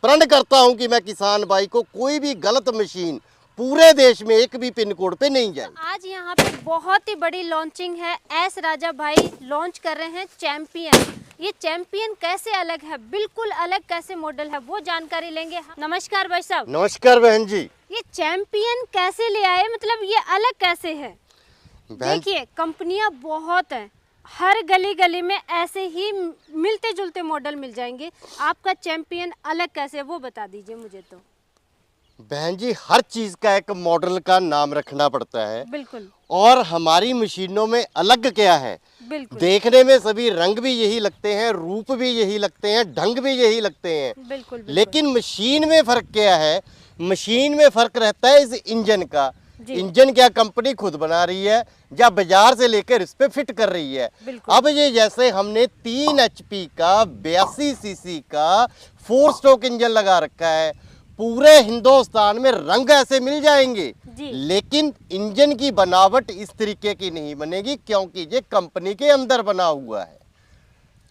प्रण करता हूं कि मैं किसान भाई को कोई भी गलत मशीन पूरे देश में एक भी पिन कोड पे नहीं जाए। आज यहाँ पे बहुत ही बड़ी लॉन्चिंग है। एस राजा भाई लॉन्च कर रहे हैं चैंपियन। ये चैंपियन कैसे अलग है, बिल्कुल अलग कैसे मॉडल है, वो जानकारी लेंगे। नमस्कार भाई साहब। नमस्कार बहन जी। ये चैंपियन कैसे ले आए, मतलब ये अलग कैसे है? देखिए कंपनियां बहुत हैं, हर गली गली में ऐसे ही मिलते जुलते मॉडल मिल जाएंगे। आपका चैंपियन अलग कैसे है वो बता दीजिए मुझे। तो बहन जी, हर चीज का एक मॉडल का नाम रखना पड़ता है। बिल्कुल। और हमारी मशीनों में अलग क्या है? बिल्कुल। देखने में सभी रंग भी यही लगते हैं, रूप भी यही लगते हैं, ढंग भी यही लगते हैं। बिल्कुल। लेकिन मशीन में फर्क क्या है? मशीन में फर्क रहता है इस इंजन का। इंजन क्या कंपनी खुद बना रही है या बाजार से लेकर इस पे फिट कर रही है। अब ये जैसे हमने 3 HP का 82 सीसी का 4 स्ट्रोक इंजन लगा रखा है, पूरे हिंदुस्तान में रंग ऐसे मिल जाएंगे, लेकिन इंजन की बनावट इस तरीके की नहीं बनेगी क्योंकि ये कंपनी के अंदर बना हुआ है।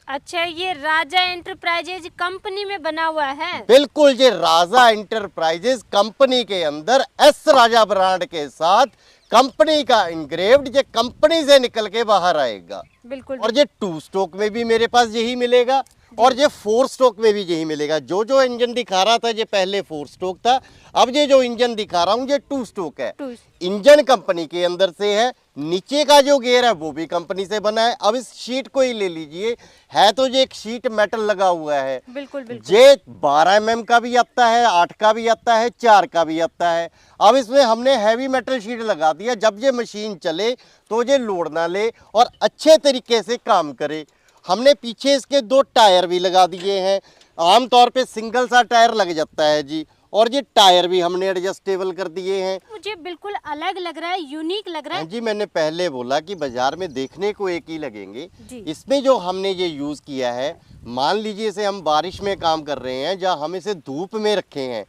अच्छा, ये राजा एंटरप्राइजेज कंपनी में बना हुआ है? बिल्कुल, ये राजा एंटरप्राइजेज कंपनी के अंदर एस राजा ब्रांड के साथ कंपनी का इंग्रेव्ड ये कंपनी से निकल के बाहर आएगा। बिल्कुल। और ये 2 स्ट्रोक में भी मेरे पास यही मिलेगा और ये 4 स्ट्रोक में भी यही मिलेगा। जो इंजन दिखा रहा था ये पहले 4 स्ट्रोक था, अब ये जो इंजन दिखा रहा हूँ ये 2 स्ट्रोक है। इंजन कंपनी के अंदर से है, नीचे का जो गियर है वो भी कंपनी से बना है। अब इस शीट को ही ले लीजिए, है तो ये एक शीट मेटल लगा हुआ है। बिल्कुल बिल्कुल। ये 12 mm का भी आता है, 8 का भी आता है, 4 का भी आता है। अब इसमें हमने हैवी मेटल शीट लगा दिया, जब ये मशीन चले तो ये लोड ना ले और अच्छे तरीके से काम करे। हमने पीछे इसके 2 टायर भी लगा दिए हैं। आमतौर पे सिंगल सा टायर लग जाता है जी, और ये टायर भी हमने एडजस्टेबल कर दिए हैं। मुझे बिल्कुल अलग लग रहा है, यूनिक लग रहा है। जी, मैंने पहले बोला कि बाजार में देखने को एक ही लगेंगे। इसमें जो हमने ये यूज किया है, मान लीजिए इसे हम बारिश में काम कर रहे हैं, जहाँ हम इसे धूप में रखे हैं,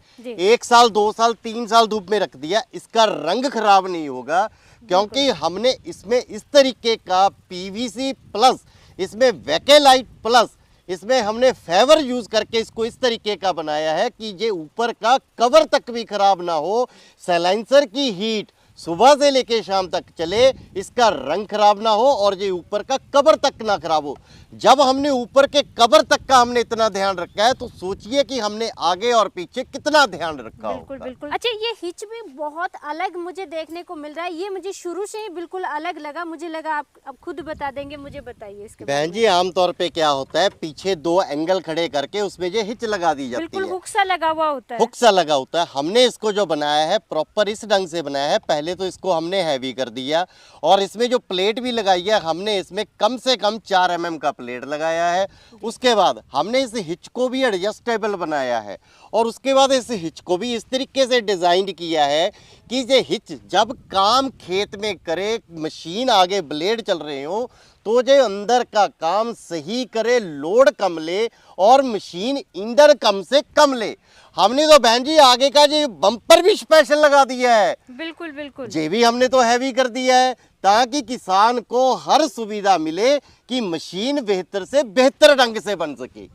1 साल 2 साल 3 साल धूप में रख दिया, इसका रंग खराब नहीं होगा क्योंकि हमने इसमें इस तरीके का PVC प्लस, इसमें वेकेलाइट प्लस, इसमें हमने फेवर यूज करके इसको इस तरीके का बनाया है कि ये ऊपर का कवर तक भी खराब ना हो। साइलेंसर की हीट सुबह से लेके शाम तक चले, इसका रंग खराब ना हो और ये ऊपर का कवर तक ना खराब हो। जब हमने ऊपर के कवर तक का हमने इतना ध्यान रखा है तो सोचिए कि हमने आगे और पीछे कितना ध्यान रखा होगा। बिल्कुल बिल्कुल। अच्छा, ये हिच भी बहुत अलग मुझे देखने को मिल रहा है। ये मुझे शुरू से ही बिल्कुल अलग लगा। मुझे लगा आप अब खुद बता देंगे, मुझे बताइए इसके बहन जी। आमतौर पे क्या होता है, पीछे 2 एंगल खड़े करके उसमें ये हिच लगा दी जाती है, बिल्कुल हुक सा लगा हुआ होता है। हुक सा लगा होता है। हमने इसको जो बनाया है प्रॉपर इस ढंग से बनाया है। पहले तो इसको हमने हैवी कर दिया और इसमें जो प्लेट भी लगाई है, हमने इसमें कम से कम 4 mm का प्लेट लगाया है। उसके बाद हमने इस हिच को भी एडजस्टेबल बनाया है और उसके बाद इस हिच को भी इस तरीके से डिजाइन किया है कि ये हिच जब काम खेत में करे, मशीन आगे ब्लेड चल रहे हो, तो जो अंदर का काम सही करे, लोड कम ले और मशीन ईंधन कम से कम ले। हमने तो बहन जी आगे का जो बम्पर भी स्पेशल लगा दिया है। बिल्कुल बिल्कुल। ये भी हमने तो हैवी कर दिया है ताकि किसान को हर सुविधा मिले कि मशीन बेहतर से बेहतर ढंग से बन सके।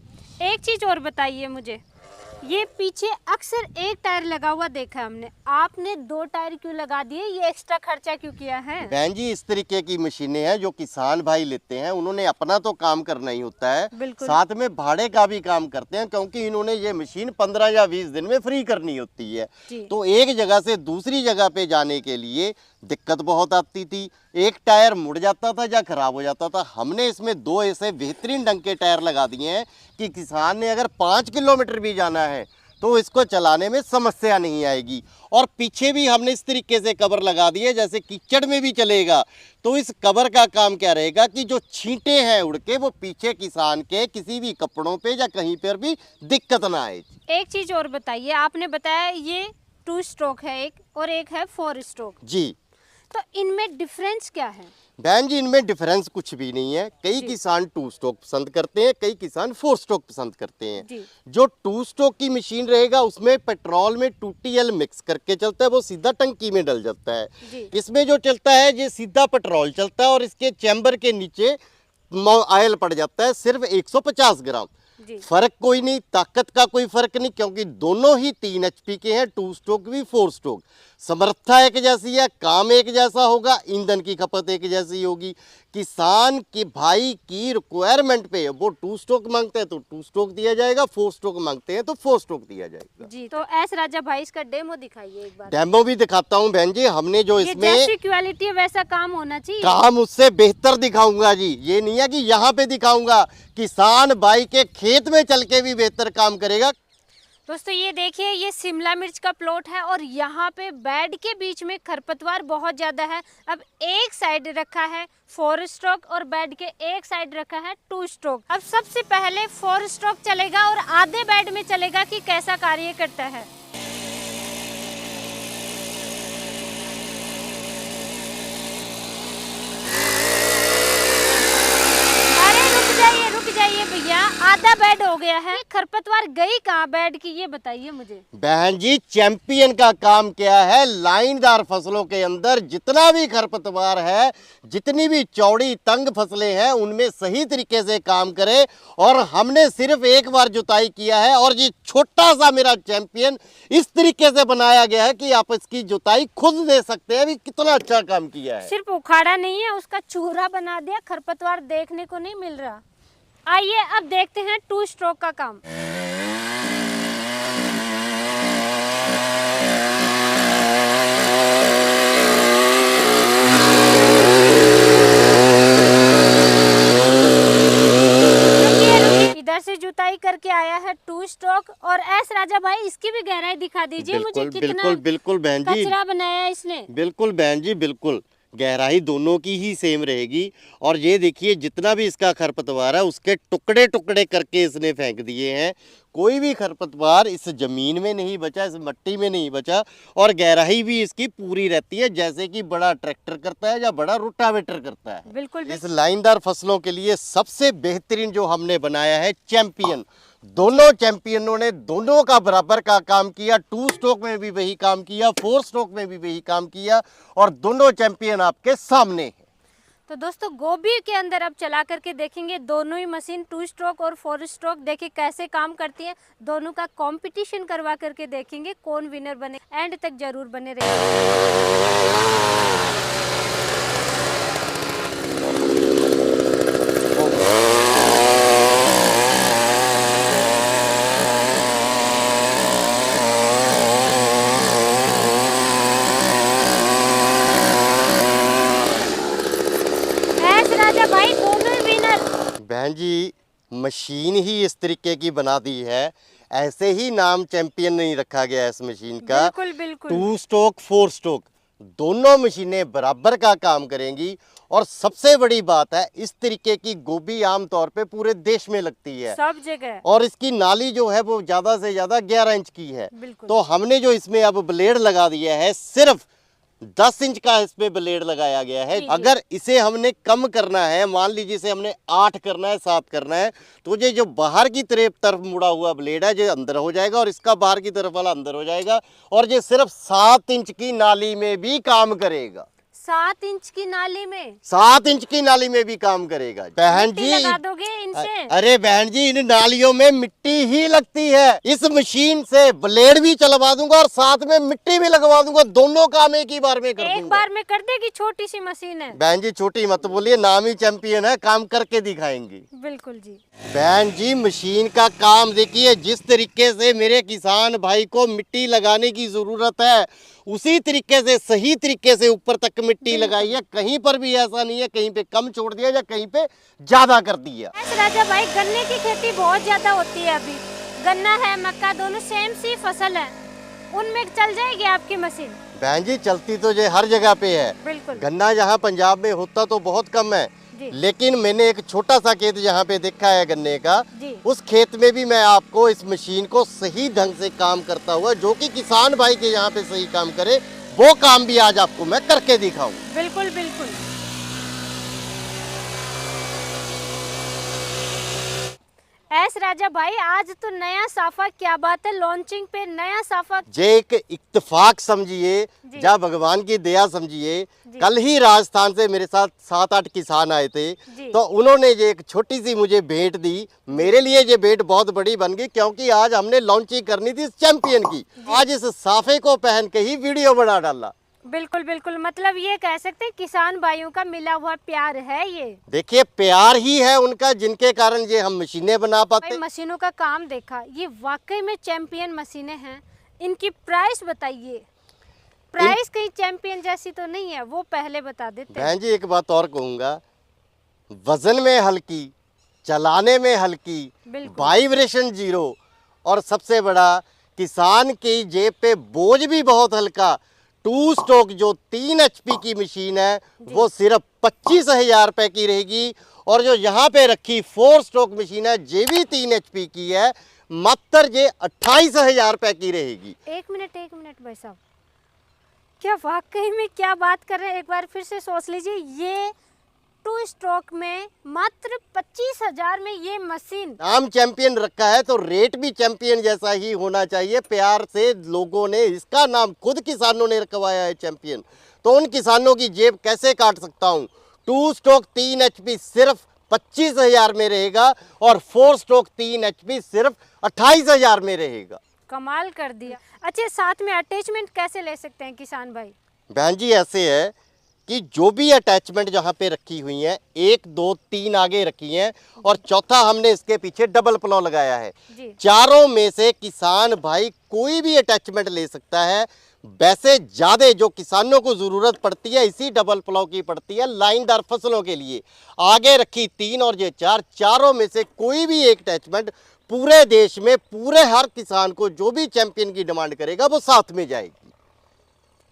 एक चीज और बताइए मुझे, ये पीछे अक्सर एक टायर लगा हुआ देखा है हमने, आपने 2 टायर क्यों लगा दिए? ये एक्स्ट्रा खर्चा क्यों किया है? बहन जी, इस तरीके की मशीनें हैं जो किसान भाई लेते हैं, उन्होंने अपना तो काम करना ही होता है, साथ में भाड़े का भी काम करते हैं क्योंकि इन्होंने ये मशीन 15 या 20 दिन में फ्री करनी होती है। तो एक जगह से दूसरी जगह पे जाने के लिए दिक्कत बहुत आती थी, एक टायर मुड़ जाता था या खराब हो जाता था। हमने इसमें 2 ऐसे बेहतरीन ढंग के टायर लगा दिए हैं कि किसान ने अगर 5 किलोमीटर भी जाना है तो इसको चलाने में समस्या नहीं आएगी। और पीछे भी हमने इस तरीके से कवर लगा दिए जैसे कीचड़ में भी चलेगा। तो इस कवर का काम क्या रहेगा कि जो छींटे हैं उड़ के, वो पीछे किसान के किसी भी कपड़ों पे या कहीं पर भी दिक्कत ना आए। एक चीज और बताइए, आपने बताया ये 2 स्ट्रोक है एक और एक है 4 स्ट्रोक जी, तो इनमें डिफरेंस क्या है? बहन जी, इनमें डिफरेंस कुछ भी नहीं है। कई किसान 2 स्ट्रोक पसंद करते हैं, कई किसान 4 स्ट्रोक पसंद करते हैं। जो 2 स्ट्रोक की मशीन रहेगा उसमें पेट्रोल में 2TL मिक्स करके चलता है, वो सीधा टंकी में डल जाता है। इसमें जो चलता है ये सीधा पेट्रोल चलता है और इसके चैम्बर के नीचे ऑयल पड़ जाता है सिर्फ 150 ग्राम। जी। फर्क कोई नहीं, ताकत का कोई फर्क नहीं, क्योंकि दोनों ही 3 HP के हैं, 2 स्ट्रोक भी 4 स्ट्रोक। समर्था एक जैसी है, काम एक जैसा होगा, ईंधन की खपत एक जैसी होगी। किसान के भाई की रिक्वायरमेंट पे वो 2 स्ट्रोक मांगते हैं तो 2 स्ट्रोक दिया जाएगा, 4 स्ट्रोक मांगते हैं तो 4 स्ट्रोक दिया जाएगा। जी, तो एस राजा भाई इसका डेमो दिखाइए एक बार। डेमो भी दिखाता हूँ बहन जी। हमने जो ये इसमें जैसी क्वालिटी है वैसा काम होना चाहिए। काम उससे बेहतर दिखाऊंगा जी। ये नहीं है कि यहाँ पे दिखाऊंगा, किसान भाई के खेत में चल के भी बेहतर काम करेगा। दोस्तों ये देखिए, ये शिमला मिर्च का प्लॉट है और यहाँ पे बेड के बीच में खरपतवार बहुत ज़्यादा है। अब एक साइड रखा है 4 स्ट्रोक और बेड के एक साइड रखा है 2 स्ट्रोक। अब सबसे पहले 4 स्ट्रोक चलेगा और आधे बेड में चलेगा कि कैसा कार्य करता है। रुक जाइए भैया, आधा बेड हो गया है। खरपतवार गई कहाँ बेड की, ये बताइए मुझे। बहन जी, चैंपियन का काम क्या है, लाइनदार फसलों के अंदर जितना भी खरपतवार है, जितनी भी चौड़ी तंग फसलें हैं, उनमें सही तरीके से काम करे। और हमने सिर्फ एक बार जुताई किया है और ये छोटा सा मेरा चैंपियन इस तरीके से बनाया गया है कि आप इसकी जुताई खुद दे सकते हैं। अभी कितना अच्छा काम किया है। सिर्फ उखाड़ा नहीं है, उसका चूरा बना दिया, खरपतवार देखने को नहीं मिल रहा। आइए अब देखते हैं 2 स्ट्रोक का काम। इधर से जुताई करके आया है 2 स्ट्रोक। और एस राजा भाई इसकी भी गहराई दिखा दीजिए मुझे, कितना बिल्कुल बहन जी, कचरा बनाया है इसने। बिल्कुल बहन जी, बिल्कुल गहराई दोनों की ही सेम रहेगी। और ये देखिए, जितना भी इसका खरपतवार है उसके टुकड़े टुकड़े करके इसने फेंक दिए हैं। कोई भी खरपतवार इस जमीन में नहीं बचा, इस मिट्टी में नहीं बचा। और गहराई भी इसकी पूरी रहती है, जैसे कि बड़ा ट्रैक्टर करता है या बड़ा रोटावेटर करता है। बिल्कुल। इस लाइनदार फसलों के लिए सबसे बेहतरीन जो हमने बनाया है चैंपियन। दोनों चैंपियनों ने दोनों का बराबर का काम किया। 2 स्ट्रोक में भी वही काम किया, 4 स्ट्रोक में भी वही काम किया, और दोनों चैंपियन आपके सामने हैं। तो दोस्तों गोभी के अंदर अब चला करके देखेंगे दोनों ही मशीन 2 स्ट्रोक और 4 स्ट्रोक देखिए कैसे काम करती है। दोनों का कंपटीशन करवा करके देखेंगे कौन विनर बने। एंड तक जरूर बने रहिए। भाई दोनों ही विनर। बहन जी, मशीन ही इस तरीके की बना दी है, ऐसे ही नाम चैंपियन नहीं रखा गया है इस मशीन का। बिल्कुल बिल्कुल। 2 स्ट्रोक 4 स्ट्रोक दोनों मशीनें बराबर का काम करेंगी। और सबसे बड़ी बात है, इस तरीके की गोभी आमतौर पे पूरे देश में लगती है, सब जगह। और इसकी नाली जो है वो ज्यादा से ज्यादा 11 इंच की है। बिल्कुल। तो हमने जो इसमें अब ब्लेड लगा दिया है, सिर्फ 10 इंच का इसमें ब्लेड लगाया गया है। अगर इसे हमने कम करना है, मान लीजिए इसे हमने 8 करना है, 7 करना है, तो ये जो बाहर की तरफ मुड़ा हुआ ब्लेड है ये अंदर हो जाएगा और इसका बाहर की तरफ वाला अंदर हो जाएगा। और ये सिर्फ 7 इंच की नाली में भी काम करेगा। 7 इंच की नाली में? 7 इंच की नाली में भी काम करेगा। बहन जी लगा दोगे इनसे? अरे बहन जी, इन नालियों में मिट्टी ही लगती है। इस मशीन से ब्लेड भी चलवा दूंगा और साथ में मिट्टी भी लगवा दूंगा। दोनों काम एक ही बार में कर दूंगा। एक बार में कर देगी? छोटी सी मशीन है। बहन जी छोटी मत बोलिए, नाम ही चैंपियन है, काम करके दिखाएंगी। बिल्कुल जी। बहन जी, मशीन का काम देखिए, जिस तरीके से मेरे किसान भाई को मिट्टी लगाने की जरूरत है, उसी तरीके से सही तरीके से ऊपर तक मिट्टी लगाई है। कहीं पर भी ऐसा नहीं है कहीं पे कम छोड़ दिया या कहीं पे ज्यादा कर दिया। राजा भाई, गन्ने की खेती बहुत ज्यादा होती है अभी। गन्ना है, मक्का, दोनों सेम सी फसल है, उनमें चल जाएगी आपकी मशीन? बहन जी, चलती तो ये हर जगह पे है। बिल्कुल। गन्ना यहाँ पंजाब में होता तो बहुत कम है, लेकिन मैंने एक छोटा सा खेत यहाँ पे देखा है गन्ने का, उस खेत में भी मैं आपको इस मशीन को सही ढंग से काम करता हुआ, जो कि किसान भाई के यहाँ पे सही काम करे, वो काम भी आज आपको मैं करके दिखाऊं। बिल्कुल बिल्कुल। एस राजा भाई, आज तो नया साफा, क्या बात है, लॉन्चिंग पे नया साफा। जे एक इत्तेफाक समझिए, जा भगवान की दया समझिए। कल ही राजस्थान से मेरे साथ 7-8 किसान आए थे, तो उन्होंने ये एक छोटी सी मुझे भेंट दी। मेरे लिए ये भेंट बहुत बड़ी बन गई, क्योंकि आज हमने लॉन्चिंग करनी थी चैंपियन की। आज इस साफे को पहन के ही वीडियो बना डाला। बिल्कुल बिल्कुल, मतलब ये कह सकते हैं किसान भाइयों का मिला हुआ प्यार है ये। देखिए, प्यार ही है उनका, जिनके कारण ये हम मशीनें बना पाते। मशीनों का काम देखा, ये वाकई में चैंपियन मशीनें हैं। इनकी प्राइस बताइए। प्राइस कहीं चैंपियन जैसी तो नहीं है, वो पहले बता देते। बहन जी, एक बात और कहूँगा, वजन में हल्की, चलाने में हल्की, वाइब्रेशन जीरो, और सबसे बड़ा किसान की जेब पे बोझ भी बहुत हल्का। 2 स्ट्रोक जो 3 HP की मशीन है वो सिर्फ 25,000 रुपए की रहेगी, और जो यहाँ पे रखी 4 स्ट्रोक मशीन है ये भी 3 HP की है, मात्र ये 28,000 रुपए की रहेगी। एक मिनट भाई साहब, क्या वाकई में क्या बात कर रहे हैं? एक बार फिर से सोच लीजिए, ये 2 स्ट्रोक में मात्र 25,000 में ये मशीन। नाम चैंपियन रखा है तो रेट भी चैंपियन जैसा ही होना चाहिए। प्यार से लोगों ने इसका नाम, खुद किसानों ने रखवाया है चैंपियन, तो उन किसानों की जेब कैसे काट सकता हूँ। 2 स्ट्रोक 3 HP सिर्फ 25,000 में रहेगा, और 4 स्ट्रोक 3 HP सिर्फ 28,000 में रहेगा। कमाल कर दिया। अच्छा, साथ में अटैचमेंट कैसे ले सकते हैं किसान भाई? बहन जी, ऐसे है कि जो भी अटैचमेंट जहाँ पे रखी हुई हैं, 1, 2, 3 आगे रखी हैं, और चौथा हमने इसके पीछे डबल प्लो लगाया है। चारों में से किसान भाई कोई भी अटैचमेंट ले सकता है। वैसे ज्यादा जो किसानों को जरूरत पड़ती है इसी डबल प्लो की पड़ती है लाइनदार फसलों के लिए। आगे रखी 3 और ये 4, चारों में से कोई भी एक अटैचमेंट पूरे देश में पूरे हर किसान को जो भी चैंपियन की डिमांड करेगा वो साथ में जाएगी।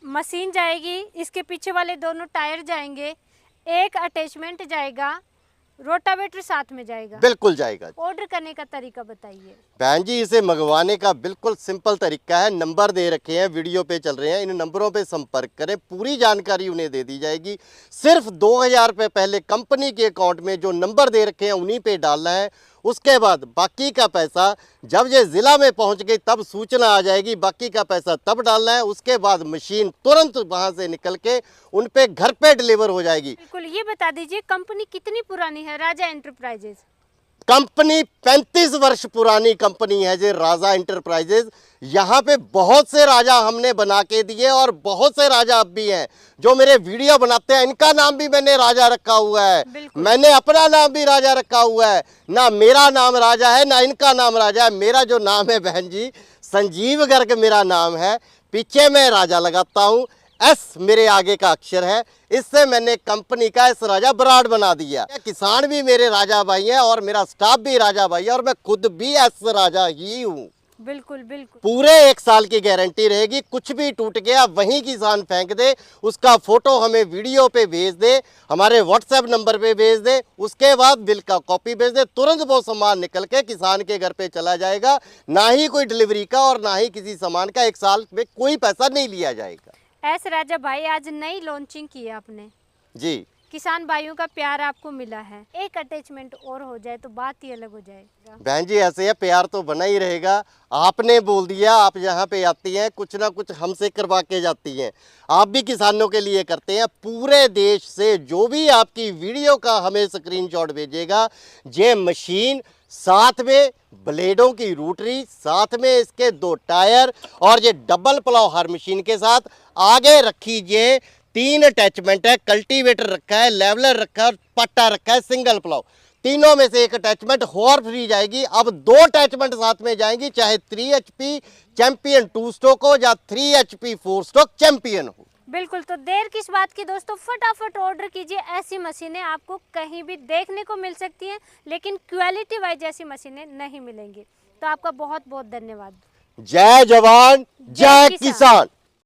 मशीन जाएगी, इसके पीछे वाले दोनों टायर जाएंगे, एक अटैचमेंट जाएगा, रोटावेटर साथ में जाएगा। बिल्कुल जाएगा। ऑर्डर करने का तरीका बताइए। बहन जी, इसे मंगवाने का बिल्कुल सिंपल तरीका है। नंबर दे रखे हैं, वीडियो पे चल रहे हैं, इन नंबरों पे संपर्क करें, पूरी जानकारी उन्हें दे दी जाएगी। सिर्फ 2,000 रुपये पहले कंपनी के अकाउंट में जो नंबर दे रखे हैं उन्हीं पे डालना है। उसके बाद बाकी का पैसा जब ये ज़िला में पहुंच गई तब सूचना आ जाएगी, बाकी का पैसा तब डालना है। उसके बाद मशीन तुरंत वहां से निकल के उन पे घर पे डिलीवर हो जाएगी। बिल्कुल, ये बता दीजिए कंपनी कितनी पुरानी है राजा एंटरप्राइजेज? कंपनी 35 वर्ष पुरानी कंपनी है जी राजा एंटरप्राइजेज। यहाँ पे बहुत से राजा हमने बना के दिए, और बहुत से राजा अब भी हैं जो मेरे वीडियो बनाते हैं। इनका नाम भी मैंने राजा रखा हुआ है, मैंने अपना नाम भी राजा रखा हुआ है। ना मेरा नाम राजा है ना इनका नाम राजा है। मेरा जो नाम है बहन जी, संजीव गर्ग मेरा नाम है, पीछे मैं राजा लगाता हूँ, एस मेरे आगे का अक्षर है, इससे मैंने कंपनी का एस राजा ब्रांड बना दिया। किसान भी मेरे राजा भाई हैं और मेरा स्टाफ भी राजा भाई है, और मैं खुद भी एस राजा ही हूँ। बिल्कुल बिल्कुल। पूरे 1 साल की गारंटी रहेगी। कुछ भी टूट गया वहीं किसान फेंक दे, उसका फोटो हमें वीडियो पे भेज दे, हमारे व्हाट्सएप नंबर पे भेज दे, उसके बाद बिल का कॉपी भेज दे, तुरंत वो सामान निकल के किसान के घर पे चला जाएगा। ना ही कोई डिलीवरी का और ना ही किसी सामान का 1 साल में कोई पैसा नहीं लिया जाएगा। ऐसे राजा भाई, आज नई लॉन्चिंग की है आपने जी, किसान भाइयों का प्यार आपको मिला है, एक अटैचमेंट और हो जाए तो बात ही अलग हो जाएगा। बहन जी, ऐसे है, प्यार तो बना ही रहेगा। आपने बोल दिया, आप यहाँ पे आती हैं, कुछ ना कुछ हमसे करवा के जाती हैं। आप भी किसानों के लिए करते हैं। पूरे देश से जो भी आपकी वीडियो का हमें स्क्रीनशॉट भेजेगा, ये मशीन साथ में ब्लेडों की रूटरी, साथ में इसके 2 टायर, और ये डबल प्लाव हर मशीन के साथ आगे रखीजिए। 3 अटैचमेंट है, कल्टीवेटर रखा है, लेवलर रखा है और पट्टा रखा है, सिंगल प्लाव। तीनों में से एक अटैचमेंट और फ्री जाएगी। अब 2 अटैचमेंट साथ में जाएंगी, चाहे 3 HP चैंपियन 2 स्ट्रोक हो या 3 HP 4 स्ट्रोक चैंपियन हो। बिल्कुल, तो देर किस बात की दोस्तों, फटाफट ऑर्डर कीजिए। ऐसी मशीनें आपको कहीं भी देखने को मिल सकती हैं, लेकिन क्वालिटी वाइज ऐसी मशीनें नहीं मिलेंगी। तो आपका बहुत बहुत धन्यवाद। जय जवान, जय किसान।